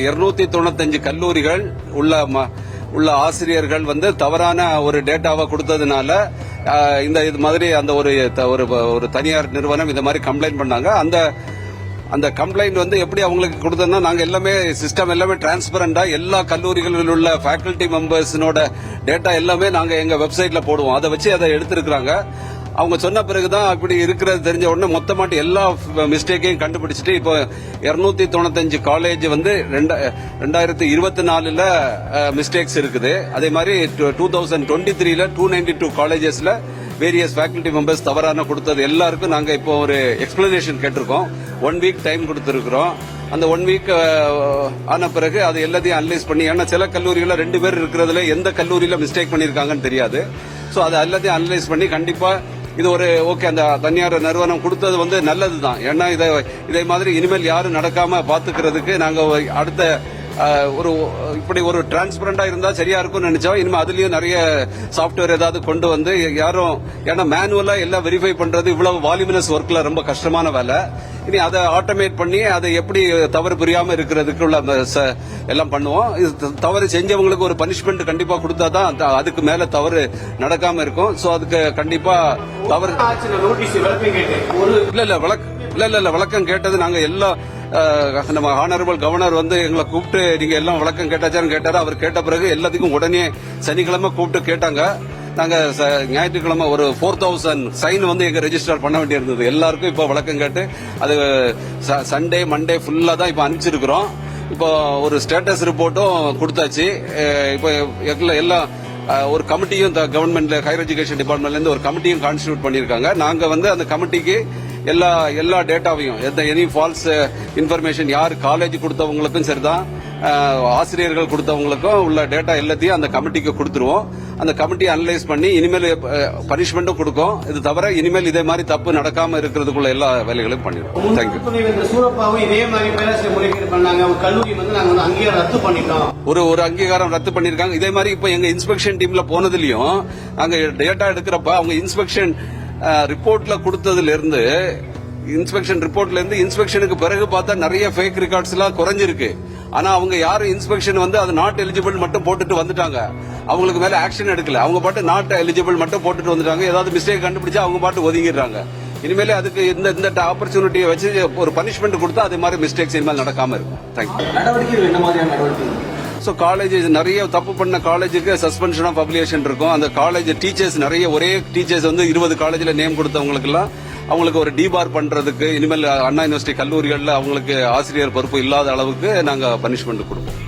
295 கல்லூரிகள் உள்ள ஆசிரியர்கள் தவறான ஒரு டேட்டாவை கொடுத்ததுனால இது மாதிரி அந்த ஒரு தனியார் நிறுவனம் இந்த மாதிரி கம்ப்ளைண்ட் பண்ணாங்க. அந்த கம்ப்ளைண்ட் எப்படி அவங்களுக்கு கொடுத்தோம்னா, நாங்க எல்லாமே சிஸ்டம் எல்லாமே டிரான்ஸ்பரண்டா எல்லா கல்லூரிகளில் உள்ள ஃபேக்கல்டி மெம்பர்ஸினோட டேட்டா எல்லாமே நாங்க எங்க வெப்சைட்ல போடுவோம். அதை வச்சு அதை எடுத்திருக்கிறாங்க. அவங்க சொன்ன பிறகுதான் அப்படி இருக்கிறது தெரிஞ்ச உடனே மொத்தமாட்டி எல்லா மிஸ்டேக்கையும் கண்டுபிடிச்சிட்டு இப்போ 295 காலேஜ் 2024 மிஸ்டேக்ஸ் இருக்குது. அதே மாதிரி 2023 292 காலேஜஸ்ல வேரியஸ் ஃபேக்கல்டி மெம்பர்ஸ் தவறான கொடுத்தது எல்லாருக்கும் நாங்க இப்போ ஒரு எக்ஸ்பிளனேஷன் கேட்டிருக்கோம். 1 வீக் டைம் கொடுத்திருக்கிறோம். அந்த 1 வீக் ஆன பிறகு அது எல்லாத்தையும் அனலைஸ் பண்ணி, ஏன்னா சில கல்லூரிகளில் 2 பேர் இருக்கிறதுல எந்த கல்லூரியில மிஸ்டேக் பண்ணிருக்காங்கன்னு தெரியாது. சோ அதை எல்லாத்தையும் அனலைஸ் பண்ணி கண்டிப்பா இது ஓகே அந்த தனியார் நிறுவனம் கொடுத்தது நல்லதுதான். ஏன்னா இதை மாதிரி இனிமேல் யாரும் நடக்காம பாத்துக்கிறதுக்கு நாங்க அடுத்த இப்படி ஒரு டிரான்ஸ்பரண்டா இருந்தா சரியா இருக்கும்னு நினைச்சோம். இனிமே அதுலயும் நிறைய சாப்ட்வேர் ஏதாவது கொண்டு யாரும், ஏன்னா மேனுவலா எல்லாம் வெரிஃபை பண்றது இவ்வளவு வால்யூமினஸ் ஒர்க்ல ரொம்ப கஷ்டமான வேலை. இனி அதை ஆட்டோமேட் பண்ணி அதை எப்படி தவறு புரியாம இருக்கிறதுக்குள்ள எல்லாம் பண்ணுவோம். தவறு செஞ்சவங்களுக்கு ஒரு பனிஷ்மெண்ட் கண்டிப்பா கொடுத்தாதான் அதுக்கு மேல தவறு நடக்காம இருக்கும். சோ அதுக்கு கண்டிப்பா தவறு இல்ல விளக்கம் கேட்டது நாங்க எல்லா நம்ம ஹானரபிள் கவர்னர் எங்களை கூப்பிட்டு நீங்க எல்லாம் விளக்கம் கேட்டாச்சான்னு கேட்டாரு. அவர் கேட்ட பிறகு எல்லாத்துக்கும் உடனே சனிக்கிழமை கூப்பிட்டு கேட்டாங்க. நாங்க ஞாயிற்றுக்கிழமை ஒரு 4000 சைன் எங்க ரெஜிஸ்டர் பண்ண வேண்டியிருந்தது. எல்லாருக்கும் இப்ப விளக்கம் கேட்டு அது சண்டே மண்டே ஃபுல்லா தான் இப்ப அனுப்பிச்சிருக்கிறோம். இப்போ ஒரு ஸ்டேட்டஸ் ரிப்போர்ட்டும் கொடுத்தாச்சு. இப்போ எல்லாம் ஒரு கமிட்டியும் கவர்மெண்ட் ஹையர் எஜுகேஷன் டிபார்ட்மெண்ட்ல இருந்து ஒரு கமிட்டியும் கான்ஸ்டிடியூட் பண்ணிருக்காங்க. நாங்க அந்த கமிட்டிக்கு எல்லா டேட்டாவையும் எனி ஃபால்ஸ் இன்ஃபர்மேஷன் யார் காலேஜ் கொடுத்தவங்களுக்கும் சரிதான், ஆசிரியர்கள் கொடுத்தவங்களுக்கும் உள்ள டேட்டா எல்லாத்தையும் அந்த கமிட்டிக்கு கொடுத்துருவோம். அந்த கமிட்டி அனலைஸ் பண்ணி இனிமேல் பனிஷ்மெண்ட்டும் கொடுக்கும். இது தவிர இனிமேல் இதே மாதிரி தப்பு நடக்காம இருக்கிறதுக்குள்ள எல்லா வேலைகளும் பண்ணிடுவோம். தேங்க்யூ. ஒரு அங்கீகாரம் ரத்து பண்ணிருக்காங்க. இதே மாதிரி இப்ப எங்க இன்ஸ்பெக்ஷன் டீம்ல போனதுலயும் அங்க டேட்டா எடுக்கிறப்ப அவங்க இன்ஸ்பெக்ஷன் ரிப்போர்ட்ல கொடுத்ததுல இருந்து இன்ஸ்பெக்ஷனுக்கு பிறகு பார்த்தா நிறைய ஃபேக் ரெக்கார்ட்ஸ் எல்லாம் குறைஞ்சிருக்கு. ஆனா அவங்க யாரும் இன்ஸ்பெக்ஷன் அது நாட் எலிஜிபிள் மட்டும் போட்டுட்டு வந்துட்டாங்க. அவங்களுக்கு மேல ஆக்ஷன் எடுக்கல. அவங்க பாட்டு நாட் எலிஜிபிள் மட்டும் போட்டுட்டு வந்துட்டாங்க. ஏதாவது மிஸ்டேக் கண்டுபிடிச்சா அவங்க பாட்டு ஒதுங்கிடுறாங்க. இனிமேல் அதுக்கு இந்த ஆப்பர்ச்சுனிட்டியை வச்சு ஒரு பனிஷ்மெண்ட் கொடுத்தா அதே மாதிரி மிஸ்டேக்ஸ் இனிமேல் நடக்காம இருக்கும். தேங்க்யூ. சோ காலேஜ் நிறைய தப்பு பண்ண காலேஜுக்கு சஸ்பென்ஷன் ஆஃப் பப்ளிகேஷன் இருக்கும். அந்த காலேஜ் டீச்சர்ஸ் நிறைய ஒரே டீச்சர்ஸ் 20 காலேஜ்ல நேம் கொடுத்தவங்களுக்கு எல்லாம் அவங்களுக்கு ஒரு டிபார் பண்றதுக்கு இனிமேல் அண்ணா யூனிவர்சிட்டி கல்லூரிகள்ல அவங்களுக்கு ஆசிரியர் பொறுப்பு இல்லாத அளவுக்கு நாங்க பனிஷ்மெண்ட் கொடுப்போம்.